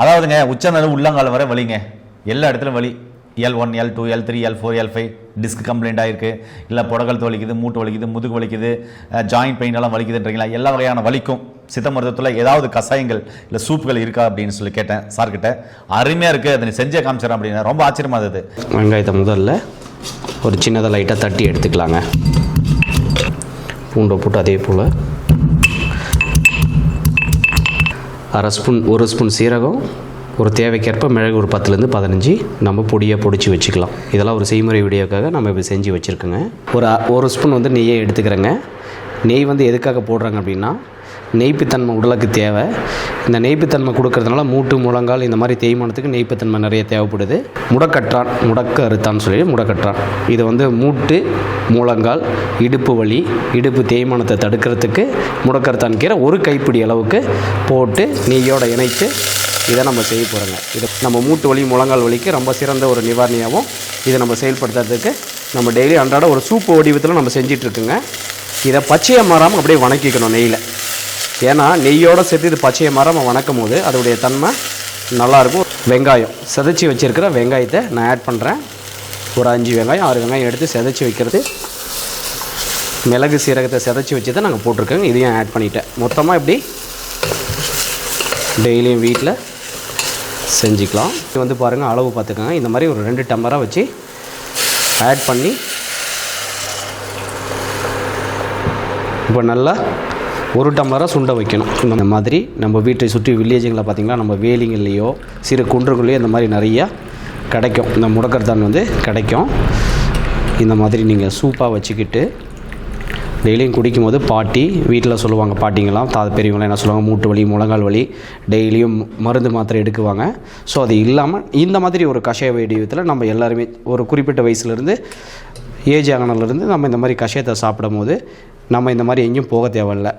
அதாவதுங்க உச்சநல உள்ளங்கால் வரை வலிங்க, எல்லா இடத்துலையும் வலி. L1, L2, L3, L4, L5 disk complaint ஆகிருக்கு, இல்லை புடகல் வலிக்குது, மூட்டு வலிக்குது, முதுகு வலிக்குது, ஜாயிண்ட் பெயின் எல்லாம் வலிக்குதுன்றீங்களா? எல்லா வகையான வலிக்கும் சித்த மருத்துவத்தில் ஏதாவது கஷாயங்கள் இல்லை சூப்புகள் இருக்கா அப்படின்னு சொல்லி கேட்டேன் சார்கிட்ட. அருமையாக இருக்குது, அதை நீ செஞ்சே காமிச்சிடறேன் அப்படின்னா ரொம்ப ஆச்சரியமாக இருந்தது. வெங்காயத்தை முதல்ல ஒரு சின்னதாக லைட்டாக தட்டி எடுத்துக்கலாங்க. பூண்டை போட்டு அதே போல் ஒரு ஸ்பூன் சீரகம், ஒரு தேவைக்கேற்ப மிளகு ஒரு 10லேருந்து 15 நம்ம பொடியாக பொடிச்சு வச்சுக்கலாம். இதெல்லாம் ஒரு செய்முறை வீடியோக்காக நம்ம இப்படி செஞ்சு வச்சுருக்கோங்க. ஒரு ஸ்பூன் வந்து நெய்யை எடுத்துக்கிறேங்க. நெய் வந்து எதுக்காக போடுறாங்க அப்படின்னா, நெய்ப்புத்தன்மை உடலுக்கு தேவை. இந்த நெய்ப்புத்தன்மை கொடுக்கறதுனால மூட்டு முழங்கால் இந்த மாதிரி தேய்மானத்துக்கு நெய்ப்புத்தன்மை நிறைய தேவைப்படுது. முடக்க அறுத்தான்னு சொல்லி முடக்கற்றான், இது வந்து மூட்டு முழங்கால் இடுப்பு வலி இடுப்பு தேய்மானத்தை தடுக்கிறதுக்கு முடக்கறுத்தான் கீரை ஒரு கைப்பிடி அளவுக்கு போட்டு நெய்யோடு இணைத்து இதை நம்ம செய்ய போகிறோங்க. இது நம்ம மூட்டு வலி முழங்கால் வலிக்கு ரொம்ப சிறந்த ஒரு நிவாரணியாகவும் இதை நம்ம செயல்படுத்துறதுக்கு நம்ம டெய்லி அன்றாட ஒரு சூப்பு வடிவத்தில் நம்ம செஞ்சிட்ருக்குங்க. இதை பச்சையை மாறாமல் அப்படியே வணக்கிக்கணும் நெய்யில். ஏன்னா நெய்யோடு சேர்த்து இது பச்சையை மாறாமல் வணக்கும் போது அதோடைய தன்மை நல்லாயிருக்கும். வெங்காயம் செதைச்சி வச்சுருக்கிற வெங்காயத்தை நான் ஆட் பண்ணுறேன். ஒரு 5 வெங்காயம் 6 வெங்காயம் எடுத்து செதைச்சி வைக்கிறது. மிளகு சீரகத்தை செதைச்சி வச்சு தான் நாங்கள் போட்டிருக்கோங்க. இதையும் ஆட் பண்ணிட்டேன். மொத்தமாக இப்படி டெய்லியும் வீட்டில் செஞ்சுக்கலாம். இது வந்து பாருங்கள், அளவு பார்த்துக்கோங்க. இந்த மாதிரி ஒரு 2 டம்ளராக வச்சு ஆட் பண்ணி இப்போ நல்லா 1 டம்ளராக சுண்ட வைக்கணும். இந்த மாதிரி நம்ம வீட்டை சுற்றி வில்லேஜுங்களில் பார்த்திங்கன்னா நம்ம வேலிங்கள்லேயோ சிறு குன்றுகள்லையோ இந்த மாதிரி நிறையா கிடைக்கும். இந்த முடக்கத்தான் வந்து கிடைக்கும். இந்த மாதிரி நீங்கள் சூப்பாக வச்சுக்கிட்டு டெய்லியும் குடிக்கும் போது பாட்டி வீட்டில் சொல்லுவாங்க, பாட்டிங்களாம் பெரியவங்களாம் என்ன சொல்லுவாங்க, மூட்டு வலி முழங்கால் வலி டெய்லியும் மருந்து மாத்திரை எடுக்குவாங்க. ஸோ அது இல்லாமல் இந்த மாதிரி ஒரு கஷாய வடிவத்தில் நம்ம எல்லாருமே ஒரு குறிப்பிட்ட வயசுலேருந்து ஏஜ் ஆகினதுலேருந்து நம்ம இந்த மாதிரி கஷாயத்தை சாப்பிடும் போது நம்ம இந்த மாதிரி எங்கேயும் போக தேவையில்லை.